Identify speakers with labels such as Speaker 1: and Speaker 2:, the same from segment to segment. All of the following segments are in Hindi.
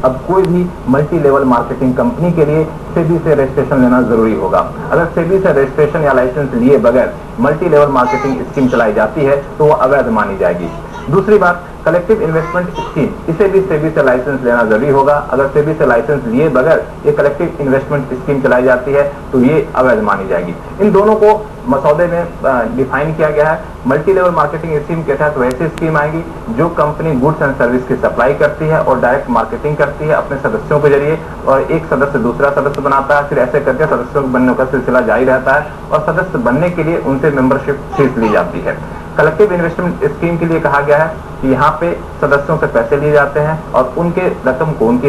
Speaker 1: अब कोई भी मल्टी लेवल मार्केटिंग कंपनी के लिए सेबी से रजिस्ट्रेशन लेना जरूरी होगा। अगर सेबी से रजिस्ट्रेशन या लाइसेंस लिए बगैर मल्टी लेवल मार्केटिंग स्कीम चलाई जाती है तो वह अवैध मानी जाएगी। दूसरी बात, कलेक्टिव इन्वेस्टमेंट स्कीम, इसे भी सेबी से लाइसेंस लेना जरूरी होगा। अगर सेबी से लाइसेंस लिए बगैर ये कलेक्टिव इन्वेस्टमेंट स्कीम चलाई जाती है तो ये अवैध मानी जाएगी। इन दोनों को मसौदे में डिफाइन किया गया है। मल्टी लेवल मार्केटिंग स्कीम के तहत वैसी स्कीम आएगी जो कंपनी गुड्स एंड सर्विस की सप्लाई करती है और डायरेक्ट मार्केटिंग करती है अपने सदस्यों के जरिए, और एक सदस्य दूसरा सदस्य बनाता है, फिर ऐसे करके सदस्यों के बनने का सिलसिला जारी रहता है और सदस्य बनने के लिए उनसे मेंबरशिप फीस ली जाती है। कलेक्टिव इन्वेस्टमेंट स्कीम के लिए कहा गया है कि यहाँ पे सदस्यों से पैसे लिए जाते हैं और उनकी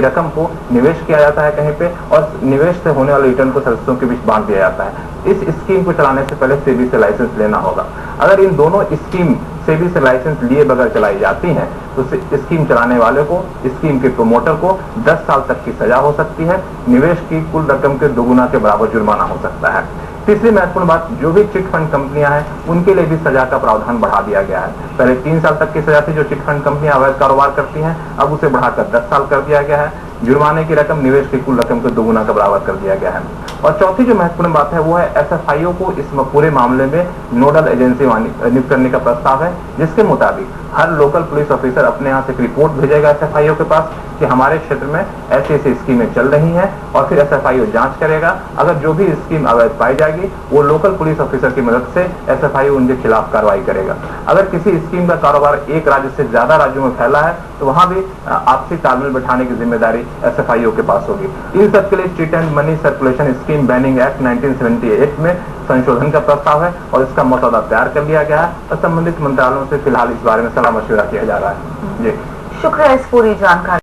Speaker 1: रकम को निवेश किया जाता है कहीं पे, और निवेश से होने वाले रिटर्न को सदस्यों के बीच बांट दिया जाता है। इस स्कीम को चलाने से पहले सेबी से लाइसेंस लेना होगा। अगर इन दोनों स्कीम सेबी से लाइसेंस लिए बगैर चलाई जाती हैं तो स्कीम चलाने वाले को, स्कीम के प्रोमोटर को 10 साल तक की सजा हो सकती है, निवेश की कुल रकम के दोगुना के बराबर जुर्माना हो सकता है। तीसरी महत्वपूर्ण बात, जो भी चिट फंड कंपनियां हैं उनके लिए भी सजा का प्रावधान बढ़ा दिया गया है। पहले 3 साल तक की सजा थी जो चिट फंड कंपनियां अवैध कारोबार करती हैं, अब उसे बढ़ाकर 10 साल कर दिया गया है। जुर्माने की रकम निवेश की कुल रकम के दोगुना का बराबर कर दिया गया है। और चौथी जो महत्वपूर्ण बात है वो है एसएफआईओ को इस पूरे मामले में नोडल एजेंसी नियुक्त करने का प्रस्ताव है, जिसके मुताबिक हर लोकल पुलिस ऑफिसर अपने यहाँ से एक रिपोर्ट भेजेगा एसएफआईओ के पास कि हमारे क्षेत्र में ऐसी ऐसी स्कीमें चल रही हैं, और फिर एसएफआईओ जांच करेगा। अगर जो भी स्कीम अवैध पाई जाएगी वो लोकल पुलिस ऑफिसर की मदद से एसएफआईओ उनके खिलाफ कार्रवाई करेगा। अगर किसी स्कीम का कारोबार एक राज्य से ज्यादा राज्यों में फैला है तो वहां भी आपसी तालमेल बैठाने की जिम्मेदारी एसएफआईओ के पास होगी। इन सब के लिए chit and money circulation scheme banning act 1978 में संशोधन का प्रस्ताव है और इसका मसौदा तैयार कर लिया गया है और संबंधित मंत्रालयों से फिलहाल इस बारे में सलाह मशविरा किया जा रहा है। जी
Speaker 2: शुक्रिया इस पूरी जानकारी।